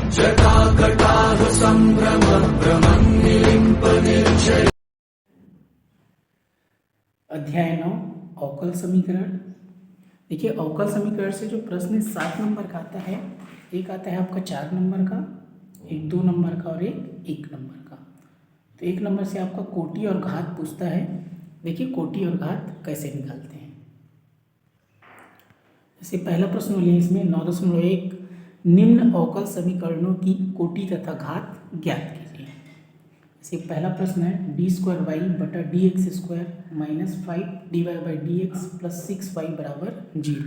जटाकटाह संभ्रम भ्रमन्निलिम्प निर्जय। अध्याय 9 अवकल समीकरण। देखिए, अवकल समीकरण से जो प्रश्न 7 नंबर का आता है, एक आता है आपका 4 नंबर का, एक 2 नंबर का और एक 1 नंबर का। तो 1 नंबर से आपका कोटि और घात पूछता है। देखिए कोटि और घात कैसे निकालते हैं। जैसे पहला प्रश्न लिया इसमें 9.1 निम्न अवकल समीकरणों की कोटि तथा घात ज्ञात कीजिए। जैसे पहला प्रश्न है d² बटा dx² minus 5 dy/dx plus 6y बराबर 0।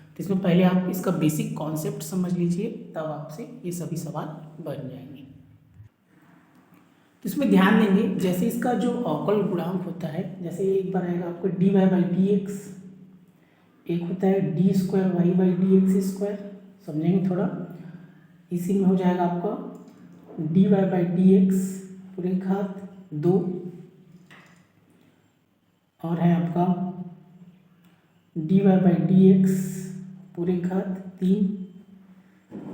तो इसमें पहले आप इसका बेसिक कॉन्सेप्ट समझ लीजिए, तब आपसे ये सभी सवाल बन जाएंगे। तो इसमें ध्यान देंगे, जैसे इसका जो अवकल गुणांक होता है, जैसे एक बार आएगा आपको dy/dx, एक होता है d²y/dx², समझेंगे थोड़ा। इसी में हो जाएगा आपका dy/dx पूरे घात 2 और है आपका dy/dx पूरे घात 3।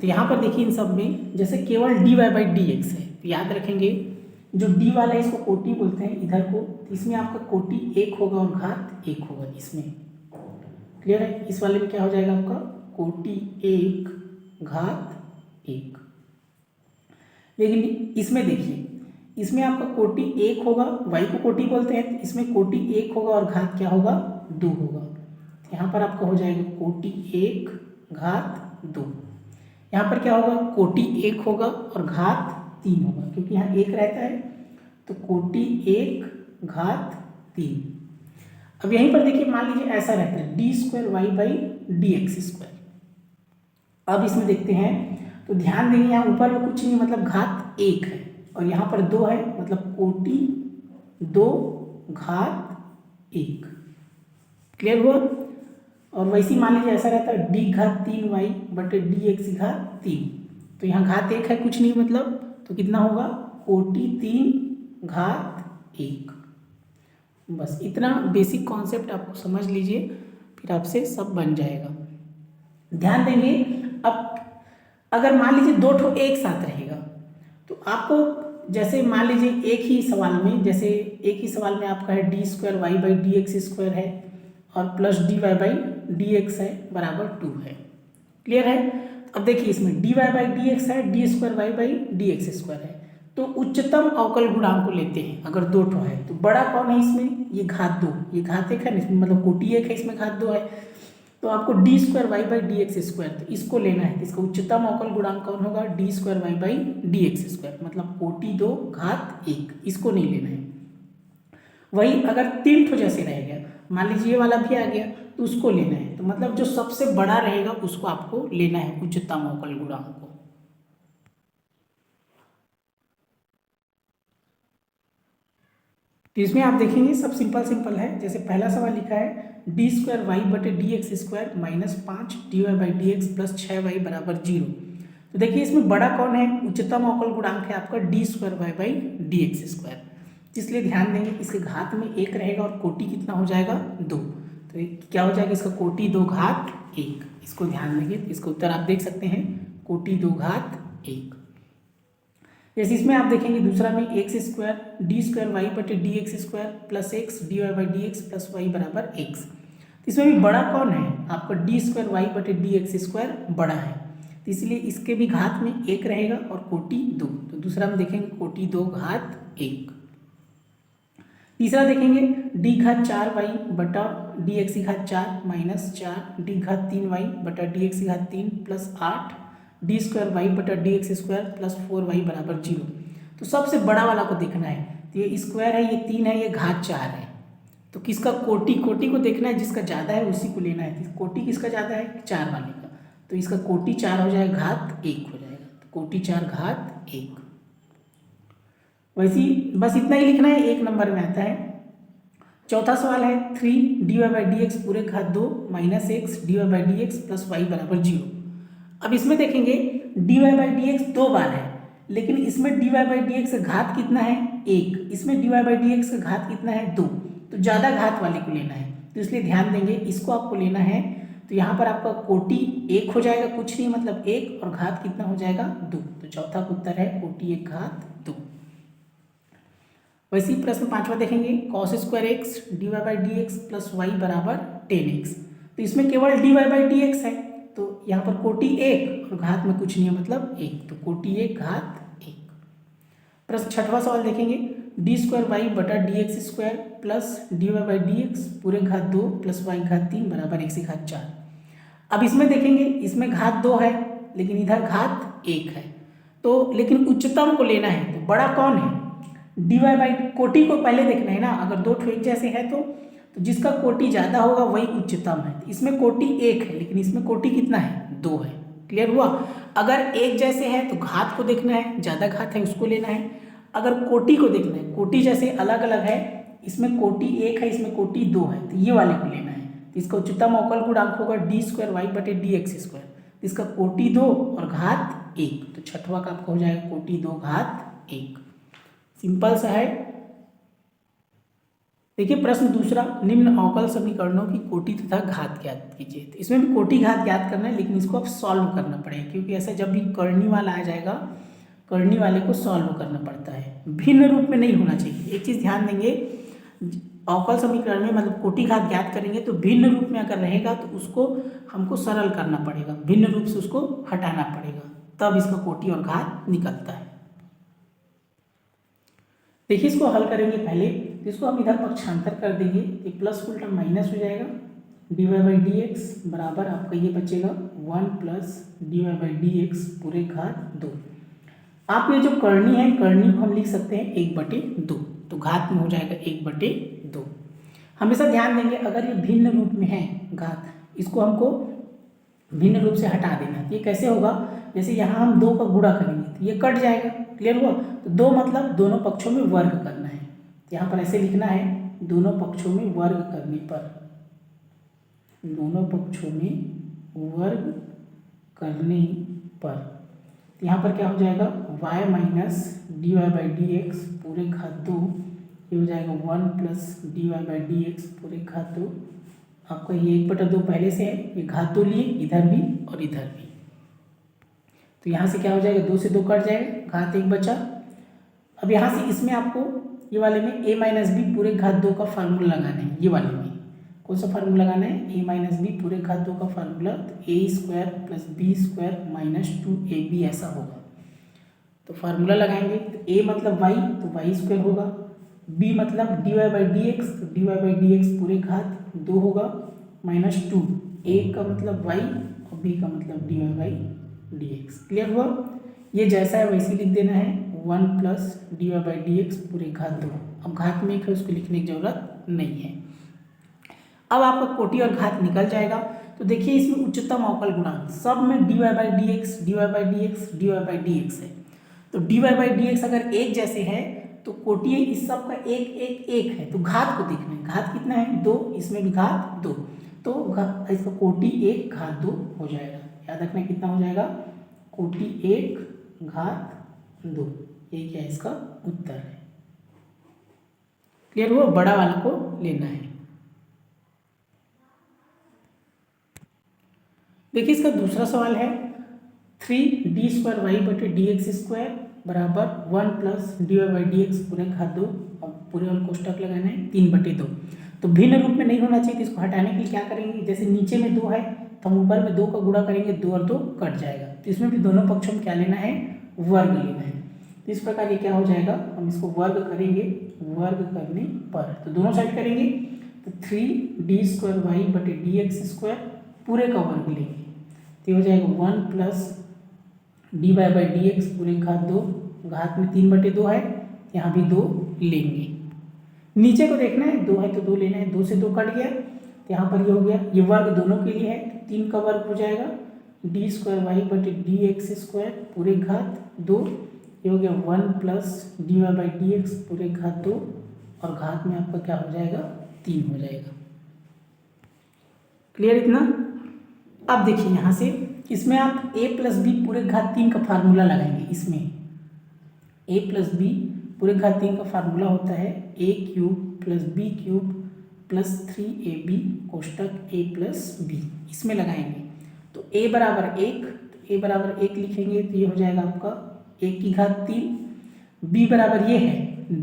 तो यहाँ पर देखिए इन सब में जैसे केवल dy/dx है, तो याद रखेंगे जो d वाला है इसको कोटि बोलते हैं इधर को। तो इसमें आपका कोटि 1 होगा और घात 1 होगा इसमें। क्लियर है? इस वाले में क्या हो जाएगा आपका कोटि 1 घात 1। लेकिन इसमें देखिए, इसमें आपका कोटि 1 होगा, y को कोटि बोलते हैं, तो इसमें कोटि 1 होगा और घात क्या होगा 2 होगा। तो यहाँ पर आपका हो जाएगा कोटि 1 घात 2। यहाँ पर क्या होगा कोटि 1 होगा और घात 3 होगा, क्योंकि यहाँ 1 रहता है, तो कोटि 1 घात 3। अब यहीं पर देखिए मान लीजिए ऐसा रहता है d²y/dx²। अब इसमें देखते हैं तो ध्यान देंगे यहाँ ऊपर में कुछ नहीं, मतलब घात 1 है और यहाँ पर 2 है, मतलब कोटि 2 घात 1। क्लियर हुआ? और वैसे ही मान लीजिए ऐसा रहता है d3y/dx3। तो यहाँ घात 1 है, कुछ नहीं मतलब, तो कितना होगा कोटि 3 घात 1। बस इतना बेसिक कॉन्सेप्ट आपको समझ लीजिए, फिर आपसे सब बन जाएगा। ध्यान देंगे, अब अगर मान लीजिए 2 ठो एक साथ रहेगा, तो आपको जैसे मान लीजिए एक ही सवाल में, जैसे एक ही सवाल में आपका है d²y/dx² है और प्लस dy/dx है बराबर 2 है। क्लियर है? अब देखिए इसमें dy/dx है, d²y/dx² है, तो उच्चतम अवकल गुणांक को लेते हैं। अगर 2 ठो है तो बड़ा कौन है इसमें, ये घात 2, ये घात 1 है ना, इसमें मतलब कोटि 1 है, इसमें घात 2 है, तो आपको d²y/dx², तो इसको लेना है। इसका उच्चतम अवकल गुणांक कौन होगा d²y/dx², मतलब कोटि 2 घात 1, इसको नहीं लेना है। वही अगर 3 ठो जैसे रहेगा, मान लीजिए ये वाला भी आ गया, तो उसको लेना है। तो मतलब जो सबसे बड़ा रहेगा उसको आपको लेना है, उच्चतम अवकल गुणांक को। तो इसमें आप देखेंगे सब सिंपल है। जैसे पहला सवाल लिखा है d²y/dx² minus 5 dy/dx plus 6y बराबर 0। तो देखिए इसमें बड़ा कौन है, उच्चतम अवकल गुणांक है आपका d²y/dx²। इसलिए ध्यान देंगे इसके घात में 1 रहेगा और कोटि कितना हो जाएगा 2। तो क्या हो जाएगा इसका कोटि 2 घात 1। इसको ध्यान देंगे, इसका उत्तर आप देख सकते हैं कोटि 2 घात 1। जैसे इसमें आप देखेंगे दूसरा में x² d²y/dx² plus x dy/dx plus y बराबर x। तो इसमें भी बड़ा कौन है आपका d²y/dx² बड़ा है, तो इसलिए इसके भी घात में 1 रहेगा और कोटि 2। तो दूसरा में देखेंगे कोटि 2 घात 1। तीसरा देखेंगे d4y/dx4 minus 4 d3y/dx3 plus 8 d²y/dx² plus 4y बराबर 0। तो सबसे बड़ा वाला को देखना है, तो ये स्क्वायर है, ये 3 है, ये घात 4 है, तो किसका कोटि को देखना है, जिसका ज़्यादा है उसी को लेना है। कोटि किसका ज़्यादा है 4 वाले का, तो इसका कोटि 4 हो जाएगा, घात 1 हो जाएगा, तो कोटि 4 घात 1। वैसे बस इतना ही लिखना है, 1 नंबर में आता है। चौथा सवाल है 3 dy/dx पूरे घात 2 minus x dy/dx plus y बराबर 0। अब इसमें देखेंगे dy/dx 2 बार है, लेकिन इसमें dy/dx का घात कितना है 1, इसमें dy/dx का घात कितना है 2, तो ज़्यादा घात वाले को लेना है। तो इसलिए ध्यान देंगे इसको आपको लेना है, तो यहाँ पर आपका कोटि 1 हो जाएगा, कुछ नहीं मतलब 1, और घात कितना हो जाएगा 2। तो चौथा का उत्तर है कोटि 1 घात 2। वैसे ही प्रश्न 5वां देखेंगे, cos square x dy by D x plus y बराबर 10x। तो इसमें केवल dy बाई डी एक्स है, तो यहाँ पर कोटि 1 और घात में कुछ नहीं है मतलब 1, तो कोटि 1 घात 1। प्रश्न 6वां सवाल देखेंगे, डी स्क्वायर वाई बटा d x square plus dy by D x पूरे घात 2 प्लस वाई घात 3 बराबर 1 से घात 4। अब इसमें देखेंगे, इसमें घात 2 है लेकिन इधर घात 1 है, तो लेकिन उच्चतम को लेना है, तो बड़ा कौन है, डी वाई बाई कोटि को पहले देखना है ना। अगर दो ठेक जैसे है तो जिसका कोटि ज़्यादा होगा वही उच्चतम है। इसमें कोटि 1 है लेकिन इसमें कोटि कितना है 2 है। क्लियर हुआ। अगर एक जैसे है तो घात को देखना है, ज़्यादा घात है उसको लेना है। अगर कोटि को देखना है, कोटि जैसे अलग अलग है, इसमें कोटि 1 है इसमें कोटि 2 है, तो ये वाले को लेना है। तो इसका उच्चतम अवकल गुणांक होगा डी स्क्वायर वाई बटे डी एक्स स्क्वायर, इसका कोटि 2 और घात 1, तो छठवां का आपका हो जाएगा कोटि 2 घात 1। सिंपल सा है। देखिए प्रश्न दूसरा, निम्न अवकल समीकरणों की कोटि तथा घात ज्ञात कीजिए। तो इसमें भी कोटि घात ज्ञात करना है लेकिन इसको आप सॉल्व करना पड़ेगा, क्योंकि ऐसा जब भी करनी वाला आ जाएगा, करनी वाले को सॉल्व करना पड़ता है, भिन्न रूप में नहीं होना चाहिए। एक चीज़ ध्यान देंगे, अवकल समीकरण में मतलब कोटि घात ज्ञात करेंगे तो भिन्न रूप में अगर रहेगा तो उसको हमको सरल करना पड़ेगा, भिन्न रूप से उसको हटाना पड़ेगा, तब इसका कोटि और घात निकलता है। देखिए इसको हल करेंगे पहले, तो इसको हम इधर पक्षांतर कर देंगे, ये प्लस उल्टा माइनस हो जाएगा, d Y by D x बराबर आपका ये बचेगा 1 plus d Y by D x पूरे घात 2। आप ये जो करनी है, करनी को हम लिख सकते हैं 1/2, तो घात में हो जाएगा 1/2। हमेशा ध्यान देंगे अगर ये भिन्न रूप में है घात, इसको हमको भिन्न रूप से हटा देना। ये कैसे होगा, जैसे यहाँ हम 2 का गुणा करेंगे तो ये कट जाएगा। क्लियर हुआ। तो 2 मतलब दोनों पक्षों में वर्ग करना है, यहाँ पर ऐसे लिखना है, दोनों पक्षों में वर्ग करने पर, दोनों पक्षों में वर्ग करने पर यहाँ पर क्या हो जाएगा, y minus d Y by D x पूरे घात 2, ये हो जाएगा 1 plus d Y by D x पूरे घात 2। आपका ये 1/2 पहले से है, ये घात 2 लिए इधर भी और इधर भी, तो यहाँ से क्या हो जाएगा, 2 से 2 कट जाएगा, घात 1 बचा। अब यहाँ से इसमें आपको ये वाले में a माइनस बी पूरे घात 2 का फार्मूला लगाना है। ये वाले में कौन सा फार्मूला लगाना है, a माइनस बी पूरे घात 2 का फार्मूला, तो a square plus b square minus 2ab ऐसा होगा। तो फार्मूला लगाएंगे, तो a मतलब y, तो y स्क्वायर होगा, b मतलब D Y by D x, तो D Y by D x पूरे घात 2 होगा माइनस 2, a का मतलब y और b का मतलब D Y by D x. Clear हुआ। ये जैसा है वैसे लिख देना है, 1 plus d Y by D x पूरे घात 2। अब घात में एक है उसको लिखने की जरूरत नहीं है। अब आपका कोटि और घात निकल जाएगा। तो देखिए इसमें उच्चतम अवकल गुणांक सब में d Y by D x, d Y by D x, d Y by D x है। तो D Y by D x अगर एक जैसे है तो कोटि इस सब का 1 1 1 है, तो घात को देखना है, घात कितना है 2, इसमें भी घात 2, तो इसका कोटि 1 घात 2 हो जाएगा। याद रखना कितना हो जाएगा, कोटि 1 घात 2, ये क्या है इसका उत्तर है। क्लियर हुआ। बड़ा वाला को लेना है। देखिए इसका दूसरा सवाल है, 3d स्क्वायर वाई बटे डी एक्स स्क्वायर बराबर 1 plus d Y by D x पूरे घात 2, और पूरे वाले कोष्टक लगाना है 3/2। तो भिन्न रूप में नहीं होना चाहिए, तो इसको हटाने के लिए क्या करेंगे, जैसे नीचे में 2 है तो हम ऊपर में 2 का गुणा करेंगे, 2 और 2 कट जाएगा। तो इसमें भी दोनों पक्षों में क्या लेना है, वर्ग लेना है। तो इस प्रकार ये क्या हो जाएगा, हम इसको वर्ग करेंगे, वर्ग करने पर तो दोनों साइड करेंगे, तो 3d स्क्वायर वाई बटे डी एक्स स्क्वायर पूरे का वर्ग लेंगे, तो हो जाएगा 1 plus d Y by D x पूरे घात 2, घात में 3/2 है, यहाँ भी 2 लेंगे। नीचे को देखना है, 2 है तो 2 लेना है, 2 से 2 कट गया, तो यहाँ पर ये हो गया, ये वर्ग दोनों के लिए है, 3 का वर्ग हो जाएगा, डी स्क्वायर वाई बटे डी एक्स स्क्वायर पूरे घात 2, ये हो गया 1 plus d Y by D x पूरे घात 2, और घात में आपका क्या हो जाएगा, 3 हो जाएगा। क्लियर इतना। अब देखिए यहाँ से इसमें आप a प्लस बी पूरे घात 3 का फार्मूला लगाएंगे। इसमें a प्लस बी पूरे घात 3 का फार्मूला होता है a cube plus b cube plus 3ab कोष्टक a प्लस b, इसमें लगाएंगे तो a बराबर 1, तो a बराबर 1 लिखेंगे तो ये हो जाएगा आपका 1 की घात 3, b बराबर ये है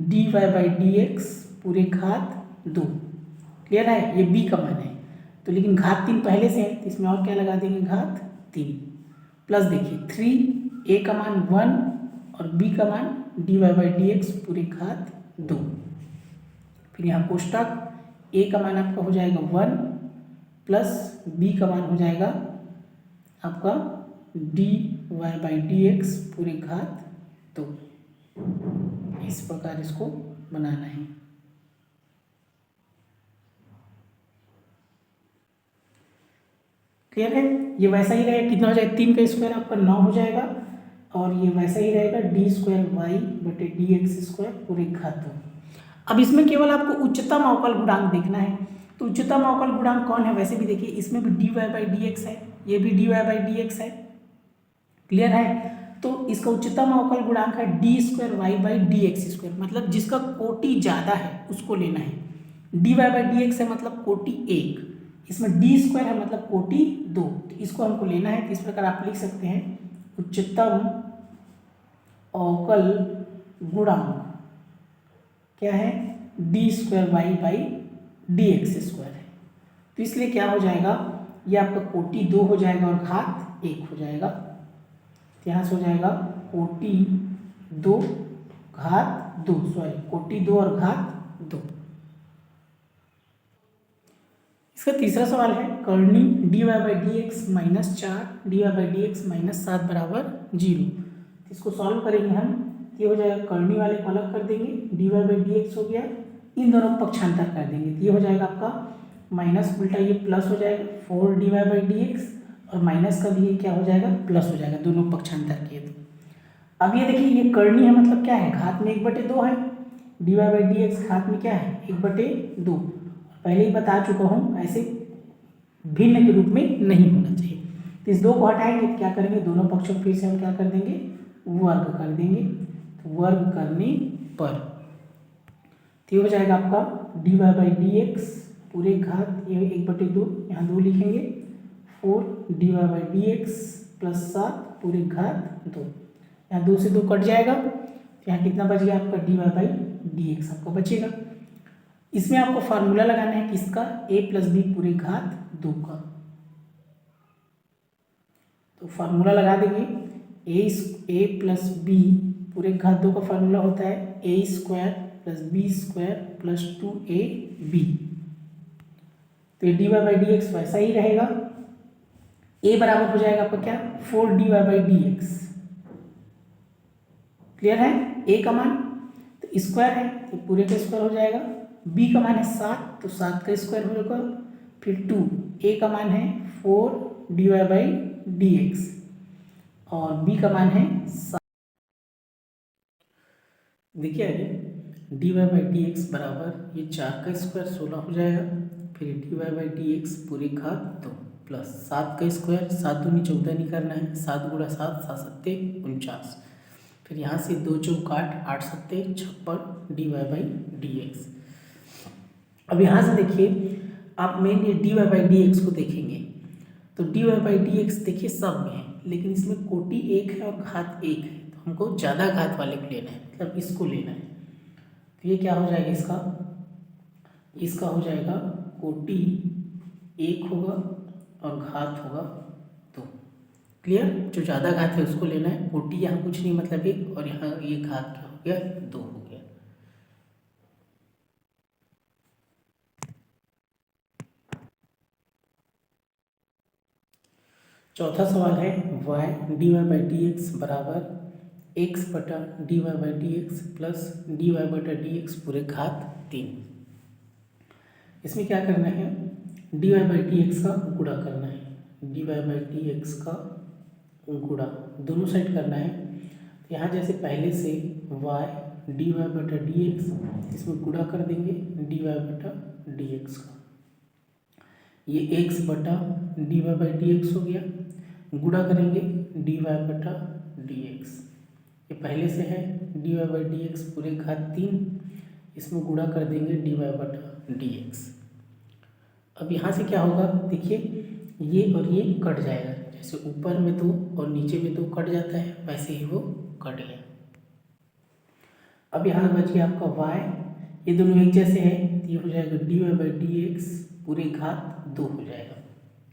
dy बाई डी एक्स पूरे घात 2। क्लियर है, ये b का मान है तो, लेकिन घात 3 पहले से है तो इसमें और क्या लगा देंगे घात 3, प्लस देखिए 3, a का मान 1 और b का मान dy बाई डी एक्स पूरे घात 2। फिर यहाँ कोष्टक a का मान आपका हो जाएगा 1 प्लस b का मान हो जाएगा आपका dy बाई डी एक्स पूरे घात 2। इस प्रकार इसको बनाना है। क्लियर है, ये वैसा ही रहेगा, कितना हो जाएगा 3 का स्क्वायर आपका 9 हो जाएगा और ये वैसा ही रहेगा डी स्क्वायर वाई बटे डी एक्स स्क्वायर पूरे घात 2। अब इसमें केवल आपको उच्चतम अवकल गुणांक देखना है, तो उच्चतम अवकल गुणांक कौन है, वैसे भी देखिए इसमें भी d Y by D x है, ये भी d Y by D x है। क्लियर है, तो इसका उच्चतम अवकल गुणांक है d square y by D x square, मतलब जिसका कोटि ज़्यादा है उसको लेना है। D Y by D x है मतलब कोटि 1, इसमें डी स्क्वायर है मतलब कोटि 2, तो इसको हमको लेना है। तो इस प्रकार आप लिख सकते हैं उच्चतम अवकल गुणांक क्या है, d square y by D x square है। तो इसलिए क्या हो जाएगा, ये आपका कोटि 2 हो जाएगा और घात 1 हो जाएगा, तो यहाँ से हो जाएगा कोटि 2 घात 2, सॉरी कोटि 2 और घात 2। इसका तीसरा सवाल है कर्णी d Y by D x minus 4 d Y by D x minus 7 बराबर 0। इसको सॉल्व करेंगे हम, ये हो जाएगा कर्णी वाले को अलग कर देंगे, d Y by D x हो गया, इन दोनों को पक्षांतर कर देंगे तो ये हो जाएगा आपका माइनस उल्टा ये प्लस हो जाएगा 4 d Y by D x और माइनस का भी ये क्या हो जाएगा प्लस हो जाएगा, दोनों पक्षांतर किए तो। अब ये देखिए ये कर्णी है मतलब क्या है, घात में 1/2 है, d Y by D x घात में क्या है 1/2, पहले ही बता चुका हूँ ऐसे भिन्न के रूप में नहीं होना चाहिए। तो इस 2 को हटाएंगे तो क्या करेंगे, दोनों पक्षों को फिर से हम क्या कर देंगे वर्ग कर देंगे, तो वर्ग करने पर तो ये हो जाएगा आपका d Y by D x पूरे घात ये 1/2, यहाँ 2 लिखेंगे 4 d Y by D x plus 7 पूरे घात 2, यहाँ 2 से 2 कट जाएगा तो यहाँ कितना बच गया आपका d Y by D x आपका बचेगा। इसमें आपको फार्मूला लगाना है किसका, a प्लस बी पूरे घात 2 का, तो फार्मूला लगा देंगे a प्लस बी पूरे घात 2 का फार्मूला होता है a square plus b square plus 2ab, तो D Y by D x वैसा ही रहेगा, a बराबर हो जाएगा आपका क्या 4 d Y by D x. Clear है, a का मान तो स्क्वायर है तो पूरे का स्क्वायर हो जाएगा, b का मान है 7 तो 7 का स्क्वायर होगा, फिर 2 a का मान है 4 d Y by D x और b का मान है 7। देखिए d Y by D x बराबर ये 4 का स्क्वायर 16 हो जाएगा, फिर d Y by D x पूरे घात 2 प्लस 7 का स्क्वायर 7 दूनी 14 नहीं करना है, 7 गुणा 7 7 सत्ते 49, फिर यहाँ से 2 चौक 8 सत्ते 56 d Y by D x. अब यहाँ से देखिए आप मेन ये d Y by D x को देखेंगे तो D Y by D x देखिए सब में है, लेकिन इसमें कोटि 1 है और घात 1 है, तो हमको ज़्यादा घात वाले को लेना है, मतलब इसको लेना है। तो ये क्या हो जाएगा इसका हो जाएगा कोटि 1 होगा और घात होगा 2। क्लियर, जो ज़्यादा घात है उसको लेना है, कोटि यहाँ कुछ नहीं मतलब 1 और यहाँ ये घात क्या हो गया 2 हो गया। चौथा सवाल है y d Y by D x बराबर x बटा d Y by D x plus d y बटा डी एक्स पूरे घात 3। इसमें क्या करना है, d Y by D x का गुणा करना है, d Y by D x का गुणा दोनों साइड करना है। तो यहाँ जैसे पहले से y डी वाई बटा डी एक्स, इसमें गुणा कर देंगे डी वाई बटा डी एक्स का, ये x बटा d Y by D x हो गया, गुणा करेंगे डी वाई बटा डी एक्स, ये पहले से है d Y by D x पूरे घात 3, इसमें गुणा कर देंगे डी वाई बटा डी एक्स। अब यहाँ से क्या होगा, देखिए ये और ये कट जाएगा, जैसे ऊपर में 2 और नीचे में 2 कट जाता है, वैसे ही वो कट गया। अब यहाँ बच गया आपका y, ये दोनों एक जैसे हैं तो ये हो जाएगा dy/dx पूरे घात 2 हो जाएगा।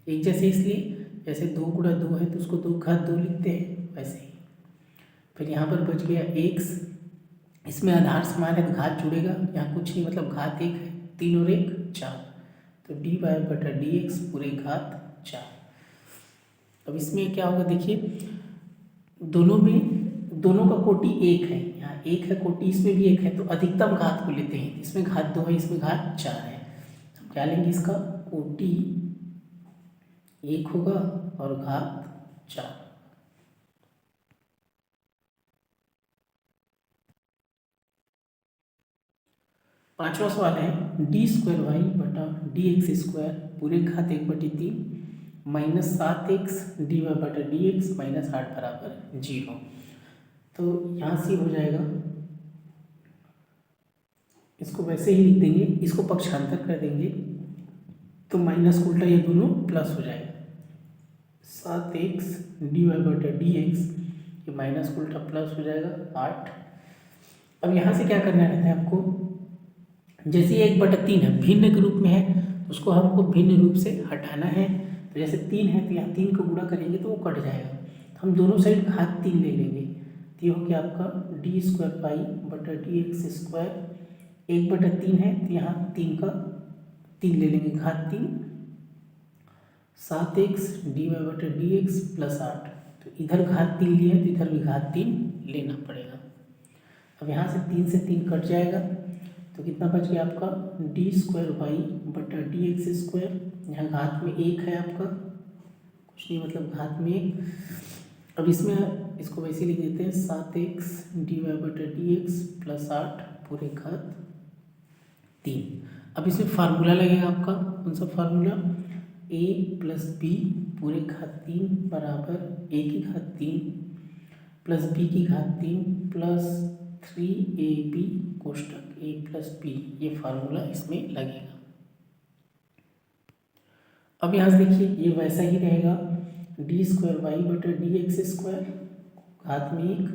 एक जैसे इसलिए जैसे 2 गुणा 2 है तो उसको 2 घात 2 लिखते हैं, वैसे ही। फिर यहाँ पर बच गया x, इसमें आधार समान है तो घात जुड़ेगा, यहाँ कुछ नहीं मतलब घात 1 है, 3 और 1 4, तो dy/dx पूरे घात 4। अब इसमें क्या होगा, देखिए दोनों का कोटि 1 है, यहाँ 1 है कोटि, इसमें भी 1 है, तो अधिकतम घात को लेते हैं, इसमें घात 2 है, इसमें घात 4 है, हम क्या लेंगे, इसका कोटि 1 होगा और घात 4। पांचवा सवाल है d²y/dx² पूरे घात 1/3 -7x dy/dx -8 बराबर 0। तो यहाँ से हो जाएगा, इसको वैसे ही लिख देंगे, इसको पक्षांतर कर देंगे तो माइनस का उल्टा ये दोनों प्लस हो जाएगा, 7x dy/dx, ये माइनस का उल्टा प्लस हो जाएगा 8। अब यहाँ से क्या करना रहता है आपको, जैसे ये 1/3 है, भिन्न के रूप में है तो उसको हमको भिन्न रूप से हटाना है, तो जैसे 3 है तो यहाँ 3 को गुणा करेंगे तो वो कट जाएगा, तो हम दोनों साइड घात 3 ले लेंगे, तो ये हो गया आपका d²π/dx², 1/3 है तो यहाँ 3 का 3 ले लेंगे, घात 3, 7x dy/dx +8, तो इधर घात 3 लिया तो इधर भी घात 3 लेना पड़ेगा। अब यहाँ से 3 से 3 कट जाएगा, तो कितना बच गया आपका d²y/dx², यहाँ घात में 1 है आपका, कुछ नहीं मतलब घात में 1। अब इसमें इसको वैसे लिख देते हैं, 7x dy/dx +8 पूरे घात 3। अब इसमें फार्मूला लगेगा आपका, कौन सा फार्मूला, a + b पूरे घात 3 बराबर a की घात 3 + b की घात 3 + 3ab कोष्टक a + b, ये फार्मूला इसमें लगेगा। अब यहाँ से देखिए ये वैसा ही रहेगा, d²y/dx² घात में 1।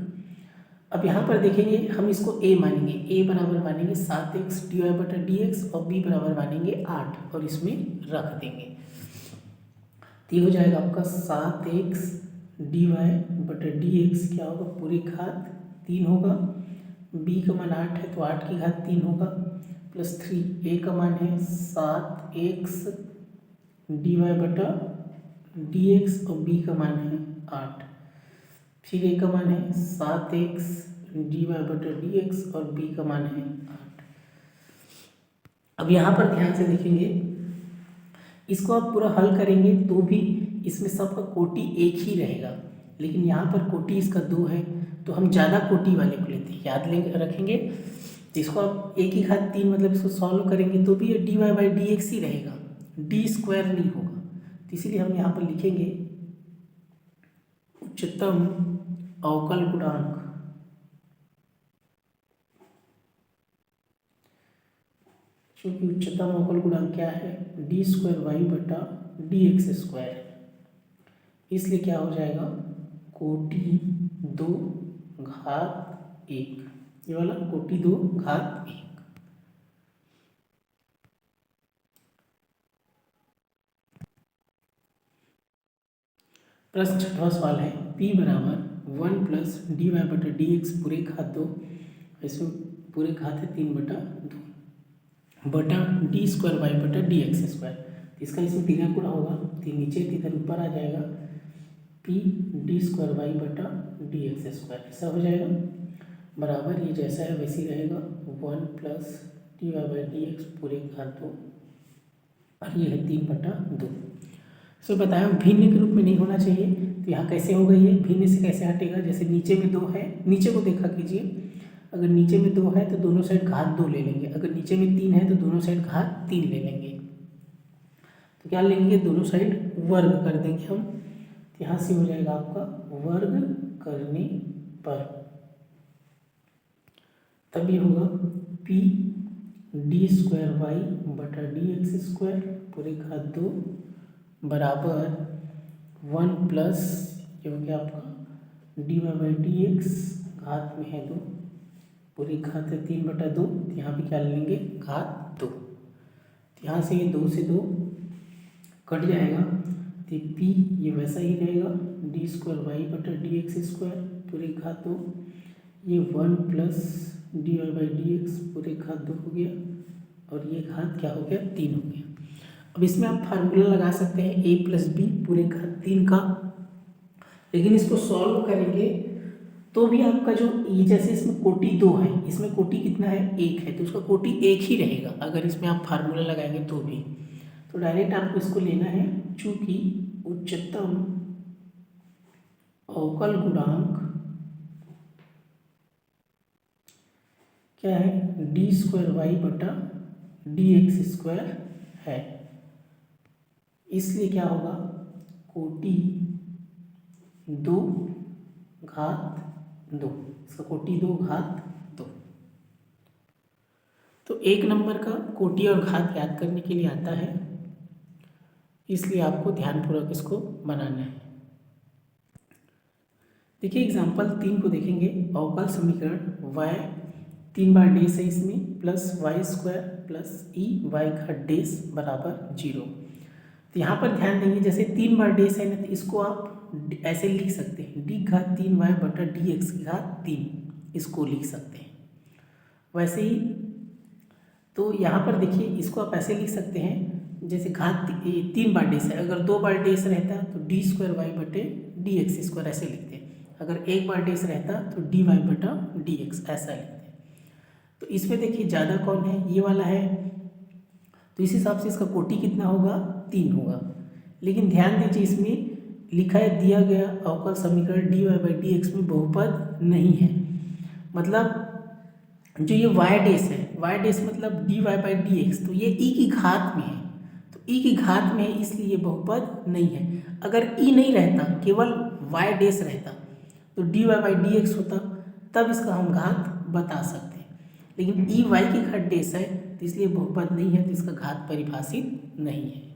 अब यहाँ पर देखेंगे हम इसको a मानेंगे, a बराबर मानेंगे 7x dy/dx और b बराबर मानेंगे 8 और इसमें रख देंगे, तो ये हो जाएगा आपका 7x dy/dx क्या होगा, पूरे घात 3 होगा, b का मान 8 है तो 8 की घात 3 होगा, +3 a का मान है 7x dy/dx और b का मान है 8, फिर a का मान है 7x dy/dx और b का मान है 8। अब यहाँ पर ध्यान से देखेंगे, इसको आप पूरा हल करेंगे तो भी इसमें सबका कोटि एक ही रहेगा, लेकिन यहाँ पर कोटि इसका 2 है तो हम ज़्यादा कोटि वाले को लेते हैं, याद लेंगे रखेंगे। तो इसको आप a की घात 3 मतलब इसको सॉल्व करेंगे तो भी ये dy/dx ही रहेगा, d² नहीं होगा, तो इसीलिए हम यहाँ पर लिखेंगे उच्चतम अवकल गुणांक, क्योंकि उच्चतम अवकल गुणांक क्या है, d²y/dx², इसलिए क्या हो जाएगा, कोटि 2 घात 1, ये वाला कोटि 2 घात 1। प्रश्न 6वां सवाल है p बराबर 1 + dy/dx पूरे घात 2, इसमें पूरे घात है 3/2 बटा d²y/dx², इसका इसमें 3 गुणा होगा, 3 नीचे इधर ऊपर आ जाएगा, p d²y/dx², ऐसा हो जाएगा, बराबर ये जैसा है वैसे ही रहेगा, 1 + dy/dx पूरे घात 2 और ये है 3/2। सो बताया भिन्न के रूप में नहीं होना चाहिए, तो यहाँ कैसे होगा, ये भिन्न से कैसे हटेगा, जैसे नीचे में 2 है, नीचे को देखा कीजिए, अगर नीचे में 2 है तो दोनों साइड घात 2 ले लेंगे, अगर नीचे में 3 है तो दोनों साइड घात 3 ले लेंगे, तो क्या लेंगे, दोनों साइड वर्ग कर देंगे हम, तो यहाँ से हो जाएगा आपका वर्ग करने पर, तब ये होगा p डी स्क्वायर वाई बटा डी एक्स स्क्वायर पूरे घात 2 बराबर 1 प्लस ये हो गया आपका d Y by D x घात में है 2 पूरी घात है 3/2। यहाँ पे क्या लेंगे घात 2। यहाँ से ये 2 से 2 कट जाएगा तो पी ये वैसा ही रहेगा डी स्क्वायर वाई बटा डी एक्स स्क्वायर पूरे घात 2। ये 1 plus d Y by D x पूरे घात 2 हो गया और ये घात क्या हो गया 3 हो गया। अब इसमें आप फार्मूला लगा सकते हैं a प्लस बी पूरे घात 3 का, लेकिन इसको सॉल्व करेंगे तो भी आपका जो ये जैसे इसमें कोटि 2 है, इसमें कोटि कितना है 1 है, तो उसका कोटि 1 ही रहेगा अगर इसमें आप फार्मूला लगाएंगे तो भी। तो डायरेक्ट आपको इसको लेना है, चूंकि उच्चतम अवकल गुणांक क्या है डी स्क्वायर वाई बटा डी एक्स स्क्वायर है, इसलिए क्या होगा कोटि 2 घात 2, इसका कोटि 2 घात 2। तो 1 नंबर का कोटि और घात याद करने के लिए आता है, इसलिए आपको ध्यानपूर्वक इसको बनाना है। देखिए एग्जाम्पल 3 को देखेंगे। अवकल समीकरण y 3 बार डेस है इसमें plus y square plus e y घात डेस बराबर 0। तो यहाँ पर ध्यान देंगे जैसे 3 बार डेस है ना, तो इसको आप ऐसे लिख सकते हैं डी घात 3 वाई बटा डी एक्स की घात 3, इसको लिख सकते हैं। वैसे ही तो यहाँ पर देखिए इसको आप ऐसे लिख सकते हैं जैसे घात 3 बार डेस है, अगर 2 बार डेस रहता तो डी स्क्वायर वाई बटे डी एक्स स्क्वायर ऐसे लिखते हैं, अगर 1 बार डेस रहता तो डी वाई बटा डी एक्स ऐसा लिखते हैं। तो इसमें देखिए ज़्यादा कौन है, ये वाला है, तो इस हिसाब से इसका कोटि कितना होगा 3 होगा। लेकिन ध्यान दीजिए इसमें लिखा है दिया गया अवकल समीकरण d Y by D x में बहुपद नहीं है, मतलब जो ये वाई डेस है, वाई डेस मतलब D Y by D x, तो ये ई की घात में है, तो ई की घात में है इसलिए ये बहुपद नहीं है। अगर ई नहीं रहता केवल वाई डेस रहता तो D Y by D x होता, तब इसका हम घात बता सकते हैं, लेकिन ई वाई की घात डेस है तो इसलिए बहुपद नहीं है, तो इसका घात परिभाषित नहीं है।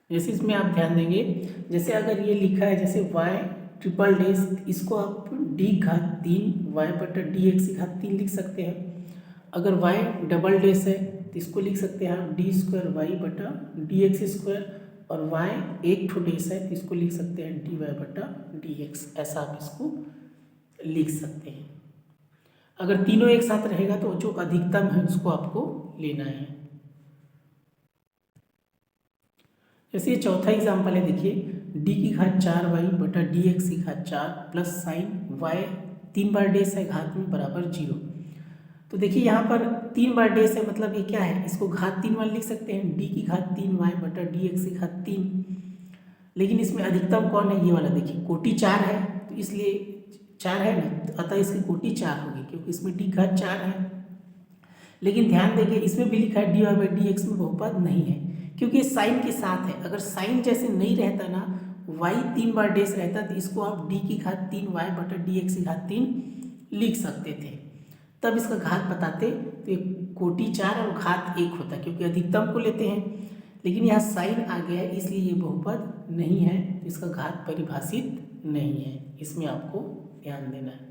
जैसे इसमें आप ध्यान देंगे जैसे अगर ये लिखा है जैसे वाई ट्रिपल डेस, इसको आप डी घात 3 वाई बटा डी एक्स की घात 3 लिख सकते हैं। अगर वाई डबल डेस है तो इसको लिख सकते हैं आप डी स्क्वायर वाई बटा डी एक्स स्क्वायर, और वाई एक ठो डेस है तो इसको लिख सकते हैं डी वाई बटा डी एक्स, ऐसा आप इसको लिख सकते हैं। अगर तीनों एक साथ रहेगा तो जो अधिकतम है उसको आपको लेना है। जैसे ये चौथा एग्जाम्पल है, देखिए डी की घात 4 वाई बटा डी एक्स की घात 4 प्लस साइन वाई 3 बार डेस है घात में बराबर 0। तो देखिए यहाँ पर 3 बार डेस है, मतलब ये क्या है, इसको घात 3 वाला लिख सकते हैं डी की घात 3 वाई बटा डी एक्स की घात 3। लेकिन इसमें अधिकतम कौन है, ये वाला देखिए कोटि 4 है, तो इसलिए 4 है ना, तो अतः इसकी कोटि 4 होगी क्योंकि इसमें डी घात 4 है। लेकिन ध्यान देंगे इसमें भी लिखा है d Y by D x में बहुपद नहीं है, क्योंकि साइन के साथ है। अगर साइन जैसे नहीं रहता ना, वाई 3 बार डेस रहता तो इसको आप डी की घात 3 वाई बटा डी एक्स की घात 3 लिख सकते थे, तब इसका घात बताते तो ये कोटि 4 और घात 1 होता, क्योंकि अधिकतम को लेते हैं। लेकिन यहाँ साइन आ गया है इसलिए ये बहुपद नहीं है, इसका घात परिभाषित नहीं है, इसमें आपको ध्यान देना है।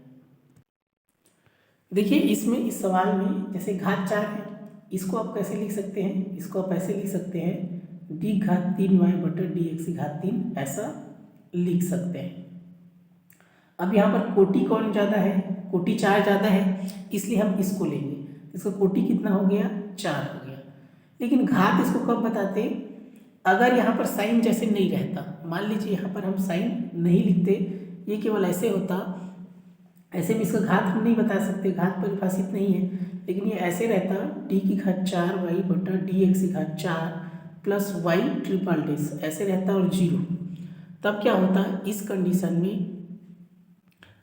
देखिए इसमें इस सवाल में जैसे घात 4 है, इसको आप कैसे लिख सकते हैं, इसको आप ऐसे लिख सकते हैं डी घात 3 वाई बटा डी एक्स की घात 3, ऐसा लिख सकते हैं। अब यहाँ पर कोटि कौन ज़्यादा है, कोटि 4 ज़्यादा है, इसलिए हम इसको लेंगे, इसका कोटि कितना हो गया 4 हो गया। लेकिन घात इसको कब बताते, अगर यहाँ पर साइन जैसे नहीं रहता, मान लीजिए यहाँ पर हम साइन नहीं लिखते, ये केवल ऐसे होता, ऐसे में इसका घात हम नहीं बता सकते, घात परिभाषित नहीं है। लेकिन ये ऐसे रहता डी की घात 4 वाई बटा डी एक्स की घात 4 प्लस वाई ट्रिपल डेस ऐसे रहता और 0, तब क्या होता इस कंडीशन में,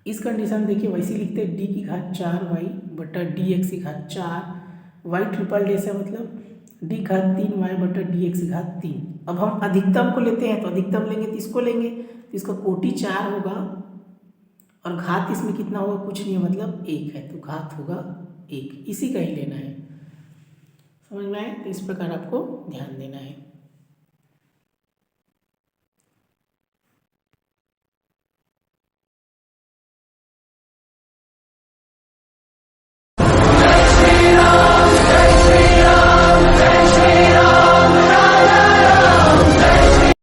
इस कंडीशन में देखिए वैसे लिखते हैं डी की घात 4 वाई बटा डी एक्स की घात 4 वाई ट्रिपल डेस है, मतलब डी घात 3 वाई बटा डी एक्स की घात 3। अब हम अधिकतम को लेते हैं, तो अधिकतम लेंगे तो इसको लेंगे, तो इसका कोटि 4 होगा और घात इसमें कितना होगा कुछ नहीं है, मतलब 1 है, तो घात होगा 1, इसी का ही लेना है। समझ में आए? तो इस प्रकार आपको ध्यान देना है।